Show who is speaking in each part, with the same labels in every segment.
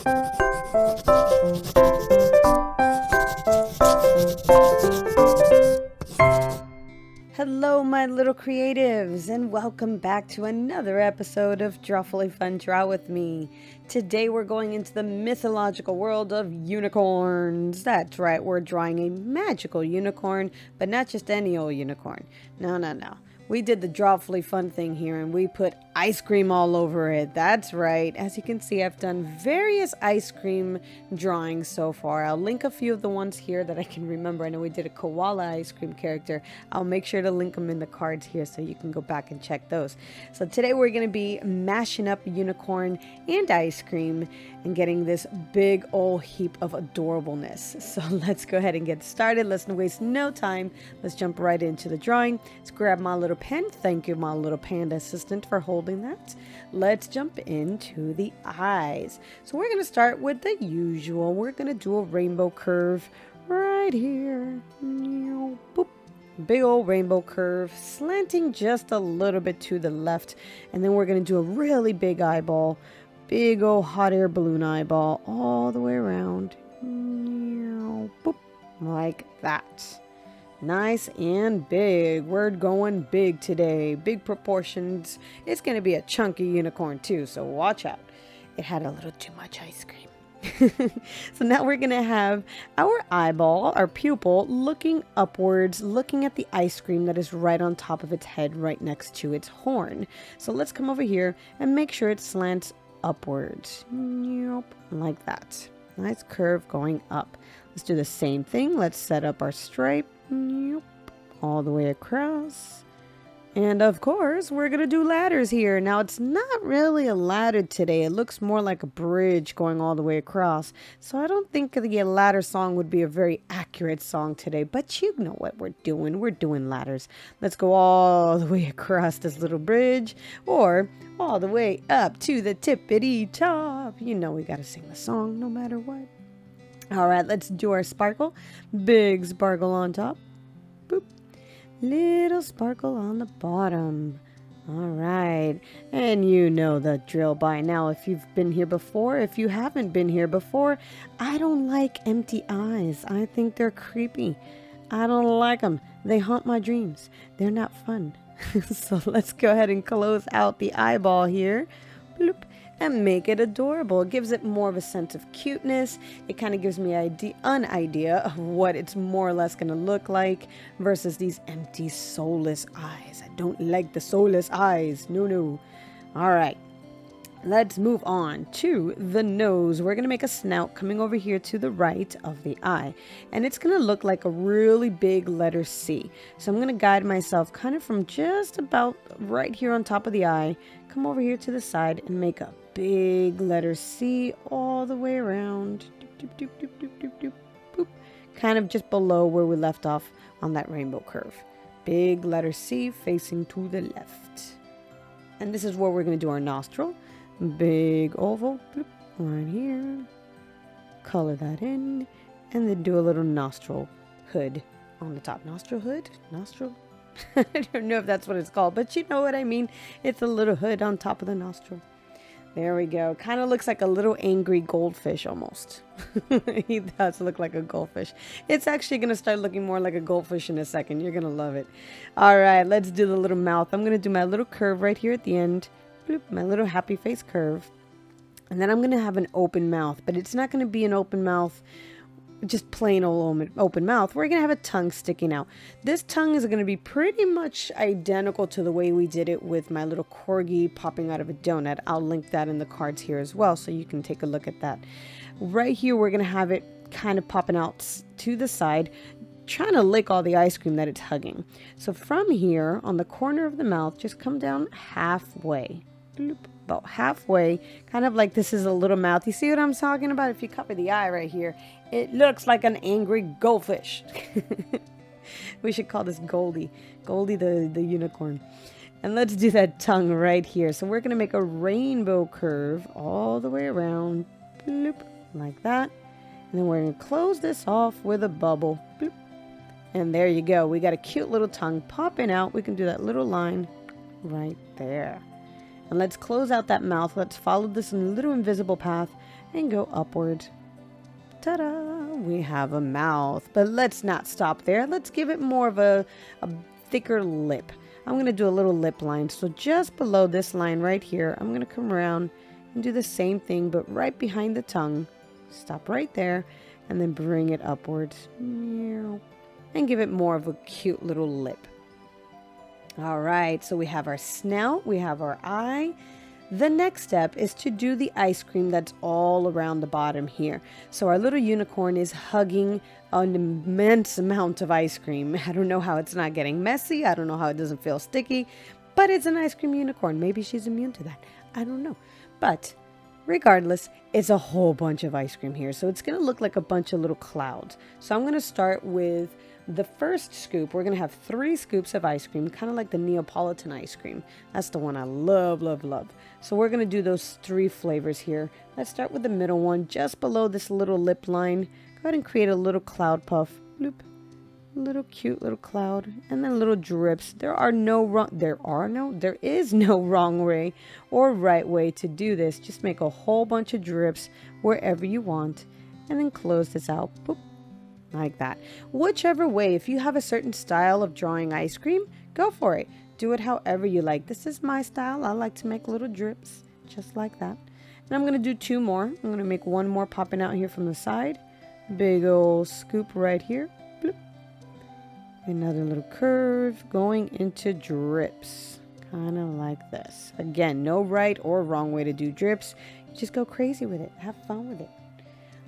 Speaker 1: Hello, my little creatives, and welcome back to another episode of Drawfully Fun Draw with me. Today we're going into the mythological world of unicorns. That's right, we're drawing a magical unicorn, but not just any old unicorn. No. We did the Drawfully Fun thing here and we put ice cream all over it. That's right. As you can see, I've done various ice cream drawings so far. I'll link a few of the ones here that I can remember. I know we did a koala ice cream character. I'll make sure to link them in the cards here so you can go back and check those. So today we're going to be mashing up unicorn and ice cream and getting this big old heap of adorableness. So let's go ahead and get started. Let's not waste no time. Let's jump right into the drawing. Let's grab my little pen. Thank you, my little panda assistant, for holding that. Let's jump into the eyes. So we're going to start with the usual. We're going to do a rainbow curve right here. Boop. Big old rainbow curve, slanting just a little bit to the left. And then we're going to do a really big eyeball. Big old hot air balloon eyeball all the way around. Boop. Like that. Nice and big. We're going big today. Big proportions. It's going to be a chunky unicorn too, so watch out. It had a little too much ice cream. So now we're going to have our eyeball, our pupil, looking upwards, looking at the ice cream that is right on top of its head, right next to its horn. So let's come over here and make sure it slants upwards. Like that. Nice curve going up. Let's do the same thing. Let's set up our stripe. All the way across. And of course, we're going to do ladders here. Now, it's not really a ladder today. It looks more like a bridge going all the way across. So I don't think the ladder song would be a very accurate song today. But you know what we're doing. We're doing ladders. Let's go all the way across this little bridge. Or all the way up to the tippity top. You know we got to sing the song no matter what. All right, let's do our sparkle. Big sparkle on top. Boop. Little sparkle on the bottom. All right. And you know the drill by now if you've been here before. If you haven't been here before, I don't like empty eyes. I think they're creepy. I don't like them. They haunt my dreams. They're not fun. So let's go ahead and close out the eyeball here. Bloop. And make it adorable. It gives it more of a sense of cuteness. It kind of gives me an idea of what it's more or less going to look like versus these empty, soulless eyes. I don't like the soulless eyes. No. All right. Let's move on to the nose. We're going to make a snout coming over here to the right of the eye. And it's going to look like a really big letter C. So I'm going to guide myself kind of from just about right here on top of the eye. Come over here to the side and make a big letter C all the way around. Doop, doop, doop, doop, doop, doop, boop. Kind of just below where we left off on that rainbow curve. Big letter C facing to the left. And this is where we're going to do our nostril. Big oval, bloop, right here. Color that in. And then do a little nostril hood on the top. Nostril hood? Nostril? I don't know if that's what it's called, but you know what I mean. It's a little hood on top of the nostril. There we go. Kind of looks like a little angry goldfish almost. He does look like a goldfish. It's actually going to start looking more like a goldfish in a second. You're going to love it. All right, let's do the little mouth. I'm going to do my little curve right here at the end. Bloop, my little happy face curve. And then I'm going to have an open mouth, but it's not going to be an open mouth, just plain old open mouth. We're going to have a tongue sticking out. This tongue is going to be pretty much identical to the way we did it with my little corgi popping out of a donut. I'll link that in the cards here as well, so you can take a look at that. Right here, we're going to have it kind of popping out to the side, trying to lick all the ice cream that it's hugging. So from here, on the corner of the mouth, just come down halfway. Bloop. About halfway, kind of like this is a little mouth. You see what I'm talking about? If you cover the eye right here, it looks like an angry goldfish. We should call this Goldie the unicorn. And let's do that tongue right here. So we're going to make a rainbow curve all the way around, bloop, like that. And then we're going to close this off with a bubble, bloop. And there you go. We got a cute little tongue popping out. We can do that little line right there. And let's close out that mouth. Let's follow this little invisible path and go upward. Ta-da! We have a mouth, but let's not stop there. Let's give it more of a thicker lip. I'm going to do a little lip line. So just below this line right here, I'm going to come around and do the same thing, but right behind the tongue. Stop right there and then bring it upwards and give it more of a cute little lip. All right, so we have our snout, we have our eye. The next step is to do the ice cream that's all around the bottom here. So our little unicorn is hugging an immense amount of ice cream. I don't know how it's not getting messy. I don't know how it doesn't feel sticky, but it's an ice cream unicorn. Maybe she's immune to that. I don't know. But regardless, it's a whole bunch of ice cream here. So it's going to look like a bunch of little clouds. So I'm going to start with the first scoop. We're going to have 3 scoops of ice cream, kind of like the Neapolitan ice cream. That's the one I love, love, love. So we're going to do those 3 flavors here. Let's start with the middle one, just below this little lip line. Go ahead and create a little cloud puff. Bloop. A little cute little cloud. And then little drips. There is no wrong way or right way to do this. Just make a whole bunch of drips wherever you want. And then close this out. Boop. Like that. Whichever way, if you have a certain style of drawing ice cream, go for it. Do it however you like. This is my style. I like to make little drips just like that. And I'm going to do 2 more. I'm going to make 1 more popping out here from the side. Big old scoop right here. Bloop. Another little curve going into drips. Kind of like this. Again, no right or wrong way to do drips. You just go crazy with it. Have fun with it.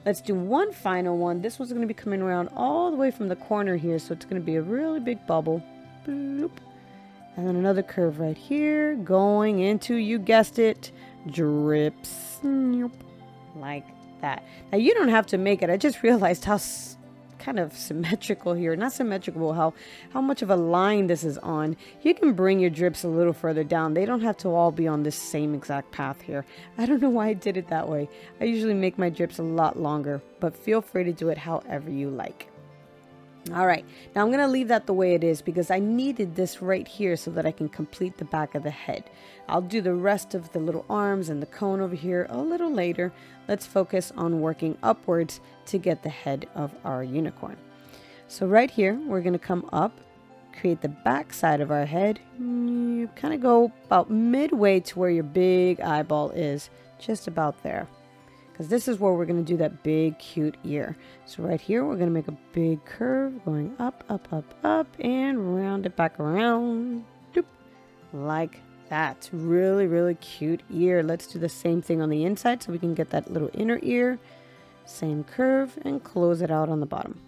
Speaker 1: Let's do 1 final one. This one's going to be coming around all the way from the corner here, so it's going to be a really big bubble. Bloop. And then another curve right here, going into, you guessed it, drips. Like that. Now, you don't have to make it. I just realized how kind of symmetrical here. Not symmetrical, how much of a line this is on. You can bring your drips a little further down. They don't have to all be on this same exact path here. I don't know why I did it that way. I usually make my drips a lot longer, but feel free to do it however you like. All right, now I'm going to leave that the way it is because I needed this right here so that I can complete the back of the head. I'll do the rest of the little arms and the cone over here a little later. Let's focus on working upwards to get the head of our unicorn. So right here, we're going to come up, create the back side of our head. You kind of go about midway to where your big eyeball is, just about there. Because this is where we're going to do that big, cute ear. So right here, we're going to make a big curve going up, up, up, up, and round it back around. Doop, like that. Really, really cute ear. Let's do the same thing on the inside so we can get that little inner ear. Same curve, and close it out on the bottom.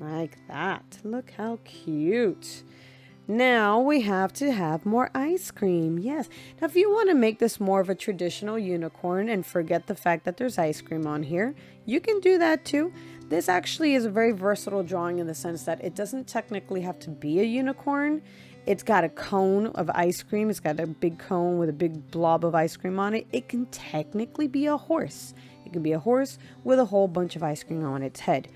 Speaker 1: Like that. Look how cute. Now we have to have more ice cream. Yes. Now if you want to make this more of a traditional unicorn and forget the fact that there's ice cream on here, you can do that too. This actually is a very versatile drawing in the sense that it doesn't technically have to be a unicorn. It's got a cone of ice cream. It's got a big cone with a big blob of ice cream on it. It can technically be a horse. It can be a horse with a whole bunch of ice cream on its head.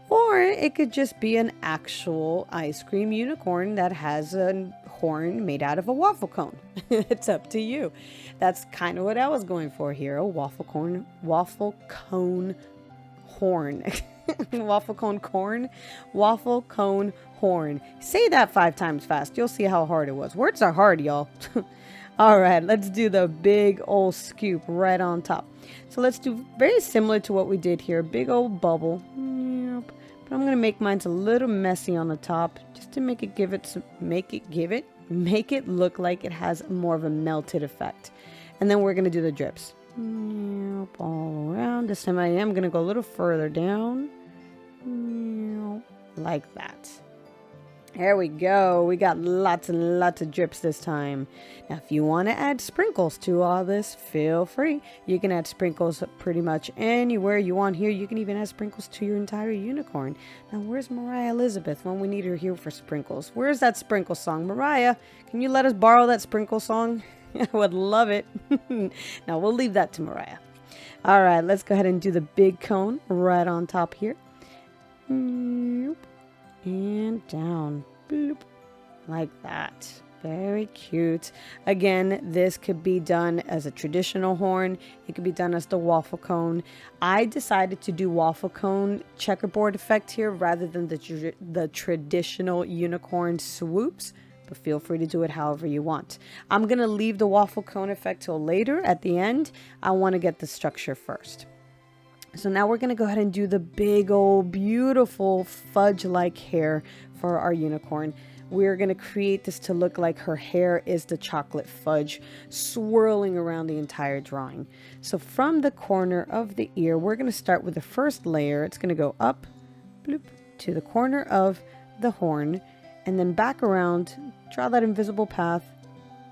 Speaker 1: Or it could just be an actual ice cream unicorn that has a horn made out of a waffle cone. It's up to you. That's kind of what I was going for here. A waffle cone horn. Waffle cone horn. Say that 5 times fast. You'll see how hard it was. Words are hard, y'all. All right, let's do the big old scoop right on top. So let's do very similar to what we did here. Big old bubble. But I'm going to make mine a little messy on the top just to make it look like it has more of a melted effect. And then we're going to do the drips. All around. This time I am going to go a little further down. Like that. There we go. We got lots and lots of drips this time. Now, if you want to add sprinkles to all this, feel free. You can add sprinkles pretty much anywhere you want here. You can even add sprinkles to your entire unicorn. Now, where's Mariah Elizabeth when we need her here for sprinkles? Where's that sprinkle song? Mariah, can you let us borrow that sprinkle song? I would love it. Now, we'll leave that to Mariah. All right, let's go ahead and do the big cone right on top here. And down. Bloop. Like that. Very cute. Again, this could be done as a traditional horn. It could be done as the waffle cone. I decided to do waffle cone checkerboard effect here rather than the traditional unicorn swoops, but feel free to do it however you want. I'm going to leave the waffle cone effect till later at the end. I want to get the structure first. So now we're going to go ahead and do the big old beautiful fudge-like hair for our unicorn. We're going to create this to look like her hair is the chocolate fudge swirling around the entire drawing. So from the corner of the ear, we're going to start with the first layer. It's going to go up, bloop, to the corner of the horn, and then back around, draw that invisible path,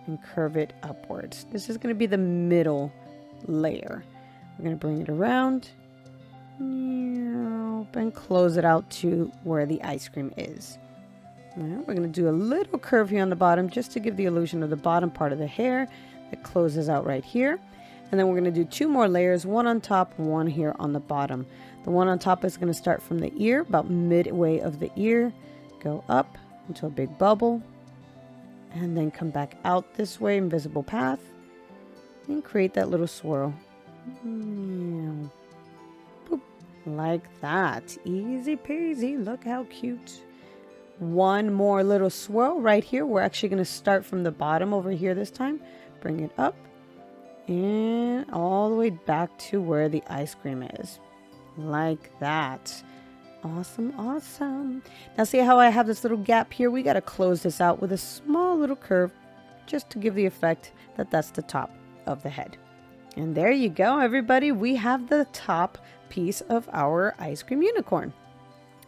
Speaker 1: and curve it upwards. This is going to be the middle layer. We're going to bring it around and close it out to where the ice cream is. We're going to do a little curve here on the bottom just to give the illusion of the bottom part of the hair that closes out right here. And then we're going to do 2 more layers, one on top, one here on the bottom. The one on top is going to start from the ear, about midway of the ear, go up into a big bubble, and then come back out this way, invisible path, and create that little swirl. Boop. Like that. Easy peasy. Look how cute. One more little swirl right here. We're actually going to start from the bottom over here this time. Bring it up and all the way back to where the ice cream is. Like that. Awesome, awesome. Now see how I have this little gap here? We got to close this out with a small little curve just to give the effect that that's the top of the head. And there you go, everybody. We have the top piece of our ice cream unicorn.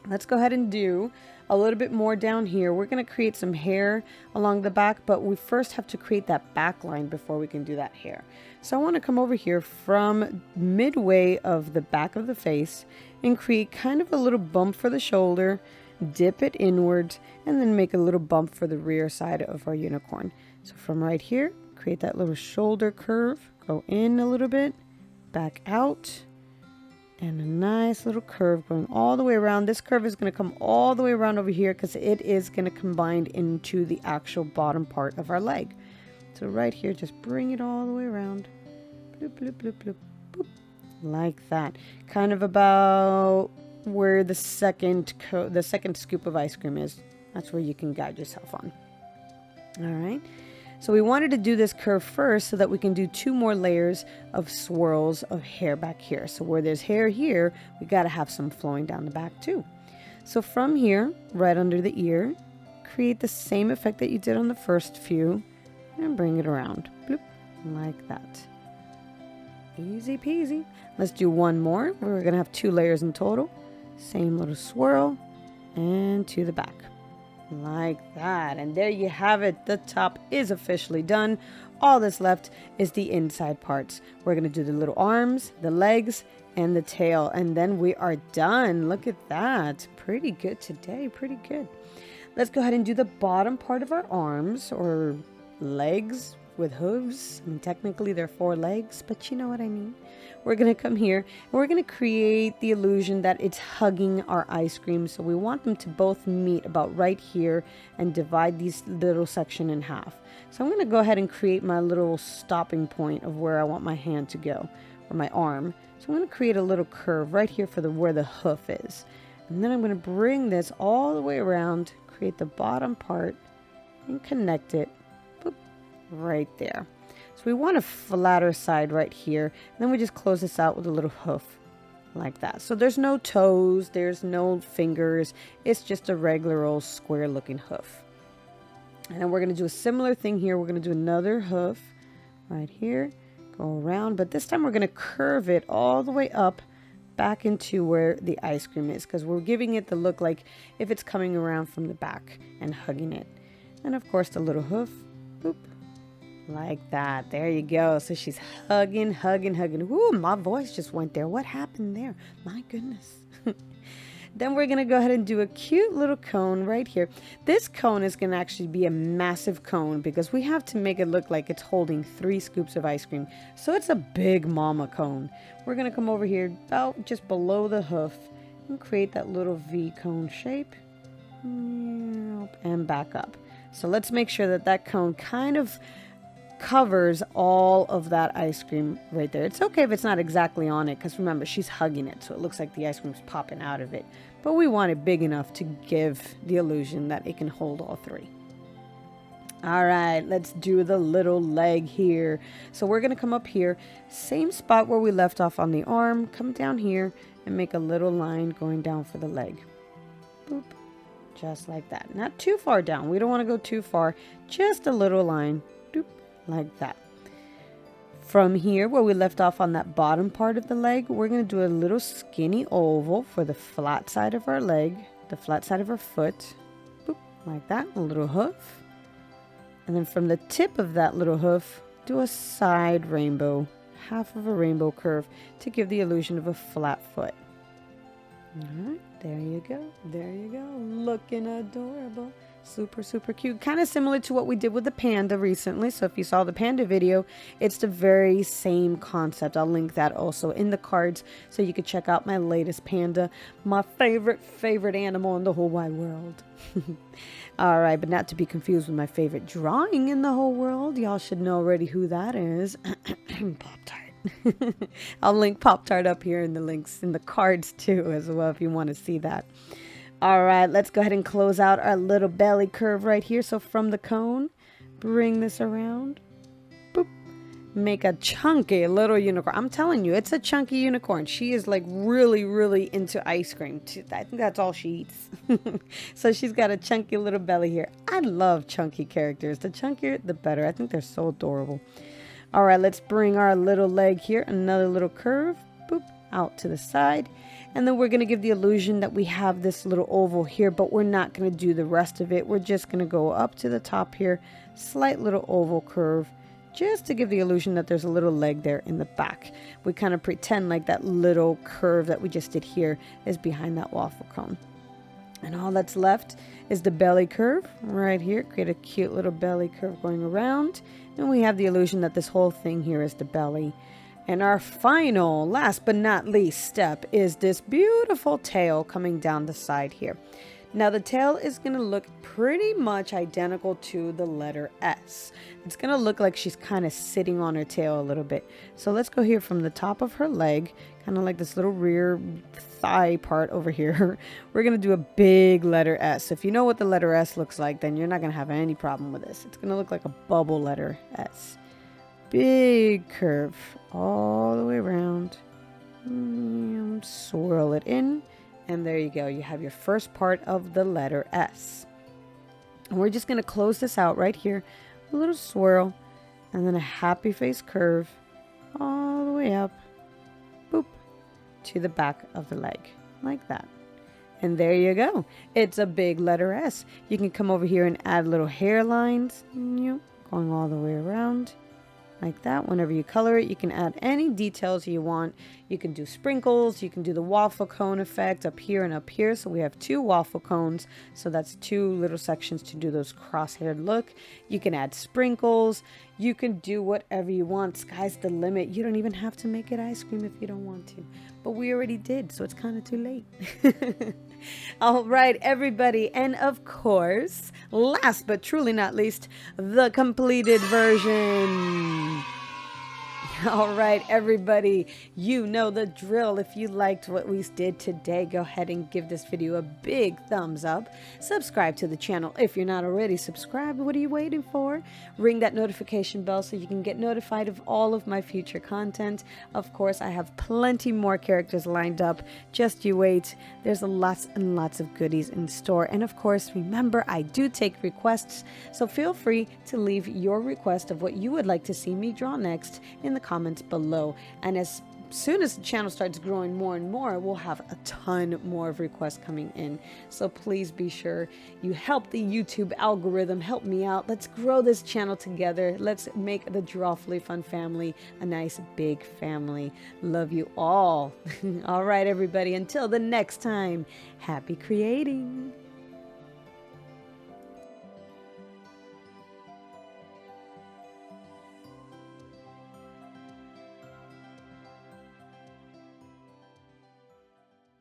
Speaker 1: Let's go ahead and do a little bit more down here. We're going to create some hair along the back, but we first have to create that back line before we can do that hair. So I want to come over here from midway of the back of the face and create kind of a little bump for the shoulder, dip it inwards, and then make a little bump for the rear side of our unicorn. So from right here, create that little shoulder curve, go in a little bit, back out, and a nice little curve going all the way around. This curve is going to come all the way around over here because it is going to combine into the actual bottom part of our leg. So right here, just bring it all the way around. Bloop, bloop, bloop, bloop, boop. Like that. Kind of about where the second scoop of ice cream is. That's where you can guide yourself on. All right. So we wanted to do this curve first so that we can do 2 more layers of swirls of hair back here. So where there's hair here, we got to have some flowing down the back too. So from here, right under the ear, create the same effect that you did on the first few and bring it around. Bloop, like that. Easy peasy. Let's do one more. We're going to have 2 layers in total. Same little swirl and to the back. Like that. And there you have it. The top is officially done. All that's left is the inside parts. We're going to do the little arms, the legs, and the tail. And then we are done. Look at that. Pretty good today. Pretty good. Let's go ahead and do the bottom part of our arms or legs with hooves. I mean, technically they're 4 legs, but you know what I mean. We're going to come here and we're going to create the illusion that it's hugging our ice cream. So we want them to both meet about right here and divide these little section in half. So I'm going to go ahead and create my little stopping point of where I want my hand to go, or my arm. So I'm going to create a little curve right here for where the hoof is. And then I'm going to bring this all the way around, create the bottom part, and connect it right there. So we want a flatter side right here. And then we just close this out with a little hoof like that. So there's no toes, there's no fingers. It's just a regular old square looking hoof. And then we're going to do a similar thing here. We're going to do another hoof right here, go around, but this time we're going to curve it all the way up back into where the ice cream is, because we're giving it the look like if it's coming around from the back and hugging it. And of course the little hoof, boop, like that. There you go. So she's hugging, hugging, hugging. Ooh, my voice just went there. What happened there? My goodness. Then we're going to go ahead and do a cute little cone right here. This cone is going to actually be a massive cone because we have to make it look like it's holding 3 scoops of ice cream. So it's a big mama cone. We're going to come over here about just below the hoof and create that little V cone shape and back up. So let's make sure that that cone kind of covers all of that ice cream right there. It's okay if it's not exactly on it, because remember, she's hugging it, so it looks like the ice cream's popping out of it. But we want it big enough to give the illusion that it can hold all three. All right, let's do the little leg here. So we're going to come up here, same spot where we left off on the arm, come down here and make a little line going down for the leg. Boop. Just like that. Not too far down. We don't want to go too far. Just a little line. Doop. Like that. From here, where we left off on that bottom part of the leg, we're going to do a little skinny oval for the flat side of our leg, the flat side of our foot. Boop. Like that. A little hoof. And then from the tip of that little hoof, do a side rainbow. Half of a rainbow curve to give the illusion of a flat foot. Alright, there you go. There you go. Looking adorable. Super, super cute. Kind of similar to what we did with the panda recently. So if you saw the panda video, it's the very same concept. I'll link that also in the cards so you could check out my latest panda. My favorite animal in the whole wide world. Alright, but not to be confused with my favorite drawing in the whole world. Y'all should know already who that is. Pop-Tart. I'll link Pop-Tart up here in the links in the cards too as well if you want to see that. All right, let's go ahead and close out our little belly curve right here. So from the cone, bring this around. Boop. Make a chunky little unicorn. I'm telling you, it's a chunky unicorn. She is like really, really into ice cream. I think that's all she eats. So she's got a chunky little belly here. I love chunky characters. The chunkier, the better. I think they're so adorable. All right, let's bring our little leg here. Another little curve. Boop. Out to the side. And then we're going to give the illusion that we have this little oval here, but we're not going to do the rest of it. We're just going to go up to the top here. Slight little oval curve. Just to give the illusion that there's a little leg there in the back. We kind of pretend like that little curve that we just did here is behind that waffle cone. And all that's left is the belly curve right here. Create a cute little belly curve going around. And we have the illusion that this whole thing here is the belly. And our final, last but not least step is this beautiful tail coming down the side here. Now the tail is going to look pretty much identical to the letter S. It's going to look like she's kind of sitting on her tail a little bit. So let's go here from the top of her leg, kind of like this little rear thigh part over here. We're going to do a big letter S. If you know what the letter S looks like, then you're not going to have any problem with this. It's going to look like a bubble letter S. Big curve all the way around. Swirl it in. And there you go. You have your first part of the letter S. And we're just going to close this out right here. A little swirl. And then a happy face curve. All the way up. Boop. To the back of the leg. Like that. And there you go. It's a big letter S. You can come over here and add little hairlines. Going all the way around. Like that. Whenever you color it, you can add any details you want. You can do sprinkles. You can do the waffle cone effect up here and up here. So we have 2 waffle cones. So that's 2 little sections to do those cross-haired look. You can add sprinkles. You can do whatever you want. Sky's the limit. You don't even have to make it ice cream if you don't want to. But we already did, so it's kind of too late. All right, everybody. And of course, last but truly not least, the completed version. All right, everybody, you know the drill. If you liked what we did today, go ahead and give this video a big thumbs up. Subscribe to the channel if you're not already subscribed. What are you waiting for? Ring that notification bell so you can get notified of all of my future content. Of course, I have plenty more characters lined up. Just you wait. There's lots and lots of goodies in store. And of course, remember, I do take requests, so feel free to leave your request of what you would like to see me draw next in the comments below. And as soon as the channel starts growing more and more, we'll have a ton more of requests coming in. So please be sure you help the YouTube algorithm, help me out. Let's grow this channel together. Let's make the Drawfully Fun family a nice big family. Love you all. All right, everybody, until the next time, happy creating.